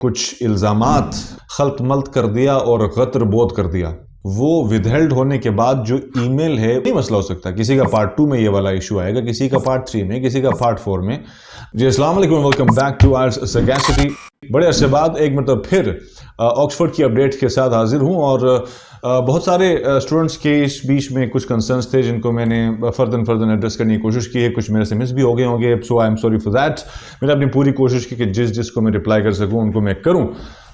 कुछ इल्ज़ामात खल्त मल्त कर दिया और गत्र बोध कर दिया। वो विदहेल्ड होने के बाद जो ईमेल है नहीं मसला हो सकता। किसी का पार्ट 2 में ये वाला इशू आएगा, किसी का पार्ट 3 में, किसी का पार्ट 4 में। जी अस्सलाम वालेकुम, वेलकम बैक टू आवर सैगासिटी। बड़े अरसे बाद एक मतलब फिर ऑक्सफोर्ड की अपडेट के साथ हाजिर हूँ और बहुत सारे स्टूडेंट्स के इस बीच में कुछ कंसर्न्स थे जिनको मैंने फर्दन एड्रेस करने की कोशिश की है। कुछ मेरे से मिस भी हो गए होंगे, so I am sorry for that. मैंने अपनी पूरी कोशिश की कि जिसको मैं रिप्लाई कर सकूं उनको मैं करूं,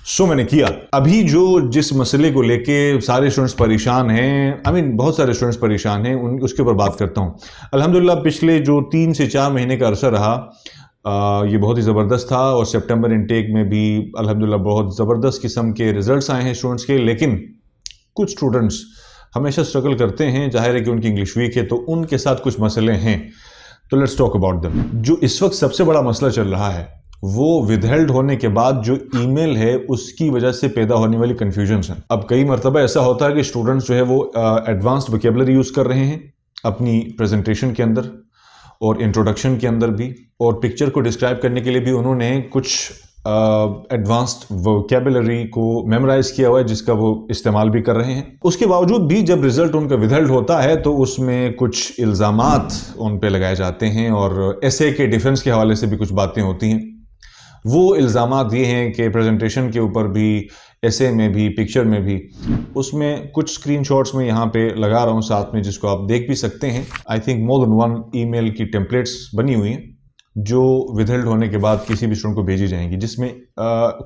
सो मैंने किया। अभी जिस मसले को लेके सारे स्टूडेंट्स परेशान हैं, बहुत सारे स्टूडेंट्स परेशान हैं, उसके ऊपर बात करता हूं। अल्हम्दुलिल्लाह पिछले जो 3 से 4 महीने का अरसा रहा ये बहुत ही ज़बरदस्त था और सितंबर इनटेक में भी अल्हम्दुलिल्लाह बहुत ज़बरदस्त किस्म के रिजल्ट्स आए हैं स्टूडेंट्स के। लेकिन कुछ स्टूडेंट्स हमेशा स्ट्रगल करते हैं, जाहिर है कि उनकी इंग्लिश वीक है तो उनके साथ कुछ मसले हैं। तो लेट्स टॉक अबाउट देम। जो इस वक्त सबसे बड़ा मसला चल रहा है वो विदहेल्ड होने के बाद जो ईमेल है उसकी वजह से पैदा होने वाली कंफ्यूजन्स हैं। अब कई मरतबा ऐसा होता है कि स्टूडेंट्स जो है वो एडवांस्ड वोकैबुलरी यूज़ कर रहे हैं अपनी प्रेजेंटेशन के अंदर और इंट्रोडक्शन के अंदर भी, और पिक्चर को डिस्क्राइब करने के लिए भी उन्होंने कुछ एडवांस्ड वोकैबुलरी को मेमोराइज किया हुआ है जिसका वो इस्तेमाल भी कर रहे हैं। उसके बावजूद भी जब रिजल्ट उनका विदहेल्ड होता है तो उसमें कुछ इल्ज़ामात उन पे लगाए जाते हैं और एसए के डिफेंस के हवाले से भी कुछ बातें होती हैं। वो इल्ज़ामात ये हैं कि प्रेजेंटेशन के ऊपर भी, एसे में भी, पिक्चर में भी, उसमें कुछ स्क्रीनशॉट्स में यहाँ पे लगा रहा हूँ साथ में जिसको आप देख भी सकते हैं। I think more than 1 email की टेम्पलेट्स बनी हुई हैं जो विदहेल्ड होने के बाद किसी भी स्टूडेंट को भेजी जाएंगी, जिसमें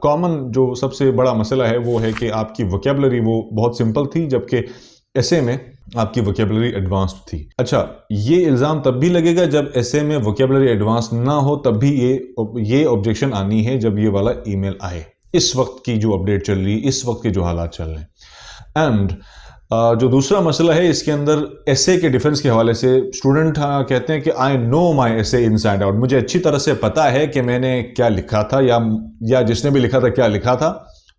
कॉमन जो सबसे बड़ा मसला है वो है कि आपकी वोकैबुलरी वो बहुत सिंपल थी जबकि एसे में आपकी वोकैबुलरी एडवांस्ड थी। अच्छा, ये इल्ज़ाम तब भी लगेगा जब एसे में वोकैबुलरी एडवांस्ड ना हो, तब भी ये ऑब्जेक्शन आनी है जब ये वाला ईमेल आए। इस वक्त की जो अपडेट चल रही है, इस वक्त के जो हालात चल रहे हैं। एंड जो दूसरा मसला है इसके अंदर एसे के डिफेंस के हवाले से स्टूडेंट कहते हैं कि I know my essay inside out. मुझे अच्छी तरह से पता है कि मैंने क्या लिखा था या जिसने भी लिखा था क्या लिखा था,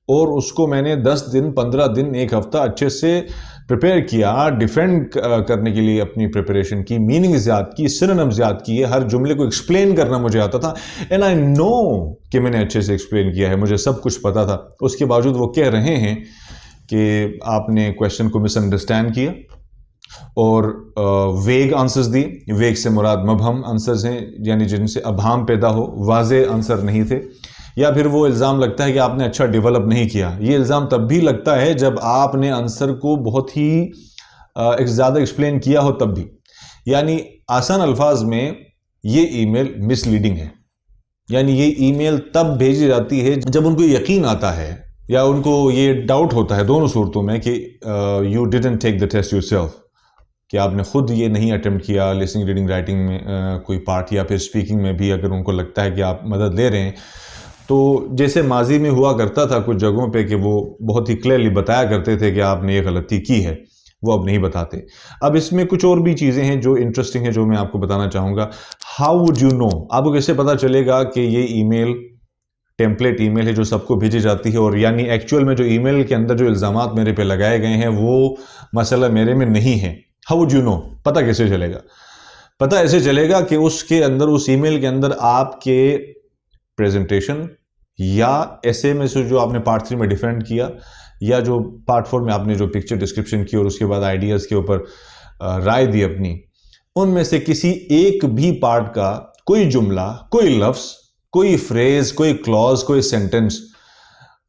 और उसको मैंने 10 दिन, 15 दिन, 1 हफ्ता अच्छे से प्रिपेयर किया, डिफेंड करने के लिए अपनी प्रिपरेशन की, मीनिंग याद की, सिनोनिम्स याद किए, हर जुमले को एक्सप्लेन करना मुझे आता था। एंड आई नो कि मैंने अच्छे से एक्सप्लेन किया है, मुझे सब कुछ पता था। उसके बावजूद वो कह रहे हैं कि आपने क्वेश्चन को मिसअंडरस्टैंड किया और वेग आंसर्स दिए। वेग से मुराद मबहम आंसर्स हैं, यानी जिनसे अबहम पैदा हो, वाज़े आंसर नहीं थे। या फिर वो इल्ज़ाम लगता है कि आपने अच्छा डेवलप नहीं किया। ये इल्ज़ाम तब भी लगता है जब आपने आंसर को बहुत ही ज़्यादा एक्सप्लेन किया हो तब भी। यानी आसान अल्फाज में ये ईमेल मिसलीडिंग है। यानी ये ईमेल तब भेजी जाती है जब उनको यकीन आता है या उनको ये डाउट होता है, दोनों सूरतों में, कि you didn't take the test yourself, कि आपने खुद ये नहीं अटेम्प्ट किया लिसनिंग, रीडिंग, राइटिंग में कोई पार्ट, या फिर स्पीकिंग में भी अगर उनको लगता है कि आप मदद ले रहे हैं। तो जैसे माजी में हुआ करता था कुछ जगहों पे कि वो बहुत ही क्लियरली बताया करते थे कि आपने ये गलती की है, वो अब नहीं बताते। अब इसमें कुछ और भी चीज़ें हैं जो इंटरेस्टिंग है, जो मैं आपको बताना चाहूँगा। हाउ वुड यू नो, आपको कैसे पता चलेगा कि ये ईमेल टेम्पलेट ईमेल है जो सबको भेजी जाती है, और यानी एक्चुअल में जो ईमेल के अंदर जो इल्ज़ामात मेरे पे लगाए गए हैं वो मसला मेरे में नहीं है। हाउ वुड यू नो, पता कैसे चलेगा? पता ऐसे चलेगा कि उसके अंदर, उस ईमेल के अंदर आपके प्रेजेंटेशन या एसे में से जो आपने पार्ट 3 में डिफेंड किया, या जो पार्ट 4 में आपने जो पिक्चर डिस्क्रिप्शन की और उसके बाद आइडियाज़ के ऊपर राय दी अपनी, उनमें से किसी एक भी पार्ट का कोई जुमला, कोई लफ्ज़, कोई फ्रेज, कोई क्लॉज, कोई सेंटेंस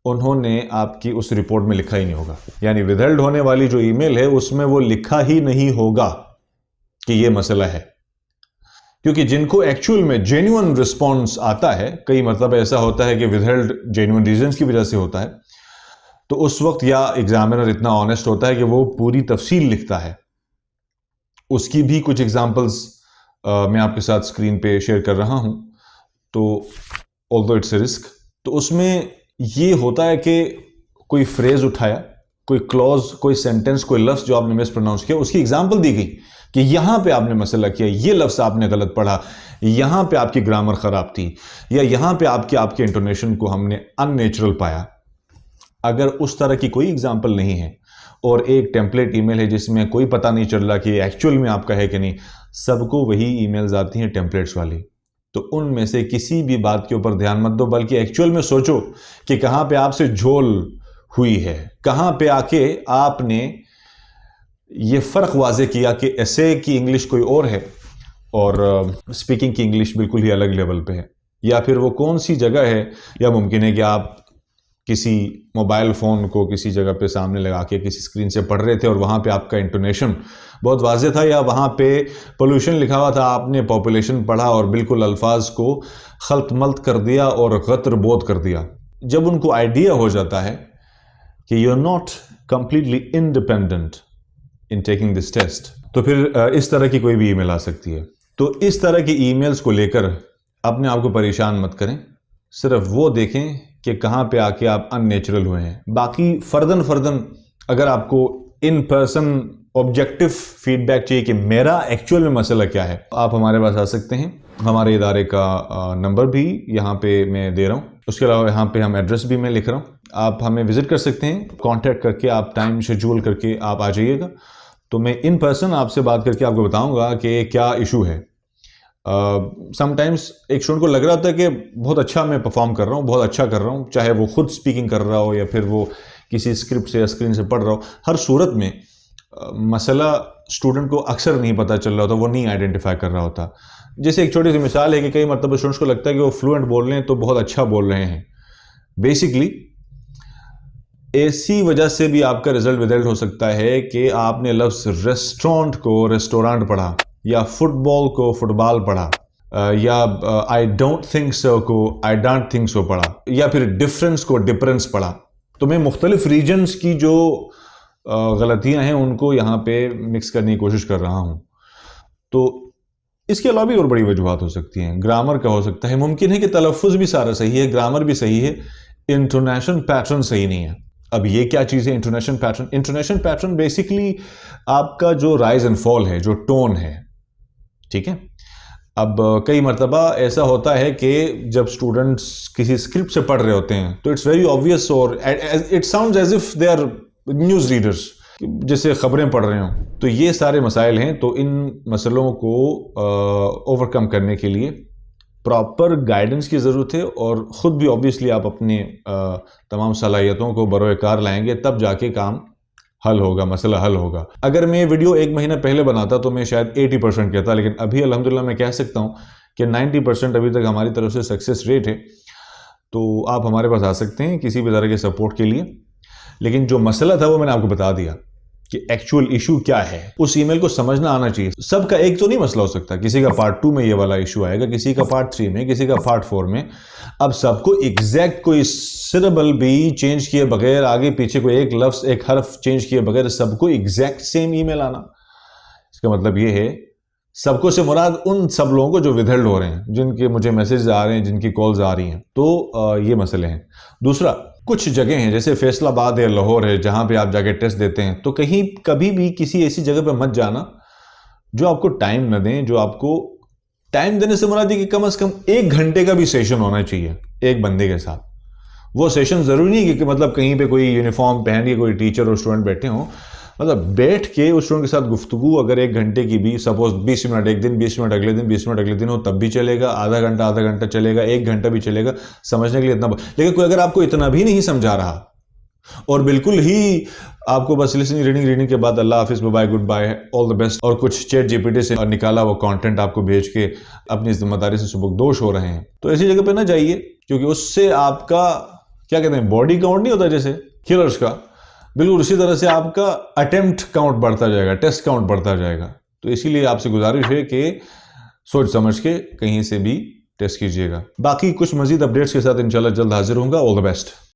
उन्होंने आपकी उस रिपोर्ट में लिखा ही नहीं होगा। यानी विदहेल्ड होने वाली जो ईमेल है उसमें वो लिखा ही नहीं होगा कि ये मसला है। क्योंकि जिनको एक्चुअल में जेन्युइन रिस्पॉन्स आता है, कई मतलब ऐसा होता है कि विदहेल्ड जेन्युइन रीजंस की वजह से होता है, तो उस वक्त या एग्जामिनर इतना ऑनेस्ट होता है कि वो पूरी तफसील लिखता है। उसकी भी कुछ एग्जांपल्स मैं आपके साथ स्क्रीन पे शेयर कर रहा हूं। तो ऑल्दो इट्स अ रिस्क, तो उसमें ये होता है कि कोई फ्रेज उठाया, कोई क्लॉज, कोई सेंटेंस, कोई लफ्ज़ जो आपने मिस प्रोनाउंस किया, उसकी एग्जाम्पल दी गई कि यहां पे आपने मसला किया, ये लफ्ज़ आपने गलत पढ़ा, यहां पे आपकी ग्रामर ख़राब थी, या यहां पे आपके इंटोनेशन को हमने अननेचुरल पाया। अगर उस तरह की कोई एग्जाम्पल नहीं है और एक टेम्पलेट ईमेल है जिसमें कोई पता नहीं चल रहा कि एक्चुअल में आपका है कि नहीं, सबको वही ईमेल्स आती हैं टेम्पलेट्स वाली, तो उनमें से किसी भी बात के ऊपर ध्यान मत दो, बल्कि एक्चुअल में सोचो कि कहाँ पे आपसे झोल हुई है, कहाँ पे आके आपने ये फ़र्क वाजे किया कि ऐसे की इंग्लिश कोई और है और स्पीकिंग की इंग्लिश बिल्कुल ही अलग लेवल पे है, या फिर वो कौन सी जगह है, या मुमकिन है कि आप किसी मोबाइल फ़ोन को किसी जगह पे सामने लगा के किसी स्क्रीन से पढ़ रहे थे और वहाँ पे आपका इंटोनेशन बहुत वाज़े था, या वहाँ पे पोल्यूशन लिखा हुआ था, आपने पॉपुलेशन पढ़ा और बिल्कुल अल्फाज को खल्त मल्त कर दिया और गत्र बोध कर दिया। जब उनको आइडिया हो जाता है कि you are not completely independent in taking this test, तो फिर इस तरह की कोई भी ईमेल आ सकती है। तो इस तरह की ईमेल्स को लेकर अपने आप को परेशान मत करें, सिर्फ वो देखें कि कहाँ पे आके आप अननेचुरल हुए हैं। बाकी फर्दन अगर आपको इन पर्सन ऑब्जेक्टिव फीडबैक चाहिए कि मेरा एक्चुअल में मसला क्या है, आप हमारे पास आ सकते हैं। हमारे इदारे का नंबर भी यहाँ पे मैं दे रहा हूँ, उसके अलावा यहाँ पे हम एड्रेस भी मैं लिख रहा हूँ। आप हमें विजिट कर सकते हैं, कॉन्टैक्ट करके आप टाइम शेड्यूल करके आप आ जाइएगा, तो मैं इन पर्सन आपसे बात करके आपको बताऊँगा कि क्या इशू है। समटाइम्स एक स्टूडेंट को लग रहा होता है कि बहुत अच्छा मैं परफॉर्म कर रहा हूँ, बहुत अच्छा कर रहा हूँ, चाहे वो खुद स्पीकिंग कर रहा हो या फिर वो किसी स्क्रिप्ट से या स्क्रीन से पढ़ रहा हो। हर सूरत में मसला स्टूडेंट को अक्सर नहीं पता चल रहा होता, वो नहीं आइडेंटिफाई कर रहा होता। जैसे एक छोटी सी मिसाल है कि कई मतलब स्टूडेंट्स को लगता है कि वो फ्लुएंट बोल रहे हैं तो बहुत अच्छा बोल रहे हैं। बेसिकली ऐसी वजह से भी आपका रिजल्ट विदल्ट हो सकता है कि आपने लफ्ज़ रेस्टोरेंट को रेस्टोरेंट पढ़ा, या फुटबॉल को फुटबॉल पढ़ा, या आई डोंट थिंक सो को आई डोंट थिंक सो पढ़ा, या फिर डिफरेंस को डिफरेंस पढ़ा। तो मैं मुख्तलिफ रीजन्स की जो गलतियां हैं उनको यहाँ पे मिक्स करने की कोशिश कर रहा हूँ। तो इसके अलावा भी और बड़ी वजूहत हो सकती हैं। ग्रामर का हो सकता है, मुमकिन है कि तलफ़ुज़ भी सारा सही है, ग्रामर भी सही है, इंटोनेशन पैटर्न सही नहीं है। अब ये क्या चीज़ है intonation pattern? Intonation pattern basically आपका जो राइज एंड फॉल है, जो टोन है, ठीक है। अब कई मरतबा ऐसा होता है कि जब स्टूडेंट्स किसी स्क्रिप्ट से पढ़ रहे होते हैं तो इट्स वेरी ऑब्वियस और it sounds as if they are news readers, जैसे खबरें पढ़ रहे हों। तो ये सारे मसाइल हैं। तो इन मसलों को ओवरकम करने के लिए प्रॉपर गाइडेंस की ज़रूरत है, और ख़ुद भी ऑब्वियसली आप अपने तमाम सलाहियतों को बरोकार लाएंगे, तब जाके काम हल होगा, मसला हल होगा। अगर मैं वीडियो 1 महीना पहले बनाता तो मैं शायद 80% कहता, लेकिन अभी अल्हम्दुलिल्लाह मैं कह सकता हूँ कि 90% अभी तक हमारी तरफ से सक्सेस रेट है। तो आप हमारे पास आ सकते हैं किसी भी तरह के सपोर्ट के लिए। लेकिन जो मसला था वो मैंने आपको बता दिया कि एक्चुअल इशू क्या है। उस ईमेल को समझना आना चाहिए। सबका एक तो नहीं मसला हो सकता, किसी का पार्ट 2 में ये वाला इशू आएगा, किसी का पार्ट 3 में, किसी का पार्ट 4 में। अब सबको एग्जैक्ट कोई सिलेबल भी चेंज किए बगैर, आगे पीछे कोई एक लफ्ज एक हर्फ चेंज किए बगैर सबको एग्जैक्ट सेम ईमेल आना, इसका मतलब ये है सबको से मुराद उन सब लोगों को जो विदहेल्ड हो रहे हैं, जिनके मुझे मैसेज आ रहे हैं, जिनकी कॉल्स आ रही हैं। तो ये मसले हैं। दूसरा, कुछ जगह हैं जैसे फैसलाबाद है, लाहौर है, जहां पे आप जाके टेस्ट देते हैं, तो कहीं कभी भी किसी ऐसी जगह पे मत जाना जो आपको टाइम न दें। जो आपको टाइम देने से मुराद है कि कम से कम 1 घंटे का भी सेशन होना चाहिए एक बंदे के साथ। वो सेशन जरूरी नहीं कि मतलब कहीं पे कोई यूनिफॉर्म पहन के कोई टीचर और स्टूडेंट बैठे हों, मतलब बैठ के उस स्टूडेंट के साथ गुफ्तगू अगर 1 घंटे की भी, सपोज 20 मिनट एक दिन, 20 मिनट अगले दिन, 20 मिनट अगले दिन हो, तब भी चलेगा। आधा घंटा चलेगा, 1 घंटा भी चलेगा, समझने के लिए इतना। लेकिन कोई अगर आपको इतना भी नहीं समझा रहा और बिल्कुल ही आपको बस लिसनिंग रीडिंग के बाद अल्लाह हाफिज, bye, good bye, all the best, और कुछ चैट जीपीटी से निकाला वो कंटेंट आपको भेज के अपनी जिम्मेदारी से सुबकदोश हो रहे हैं, तो ऐसी जगह पे ना जाइए, क्योंकि उससे आपका क्या कहते हैं, बॉडी काउंट नहीं होता जैसे किलर्स का, बिल्कुल उसी तरह से आपका अटेम्प्ट काउंट बढ़ता जाएगा, टेस्ट काउंट बढ़ता जाएगा। तो इसीलिए आपसे गुजारिश है कि सोच समझ के कहीं से भी टेस्ट कीजिएगा। बाकी कुछ मजीद अपडेट्स के साथ इंशाल्लाह जल्द हाजिर होऊंगा। All the best.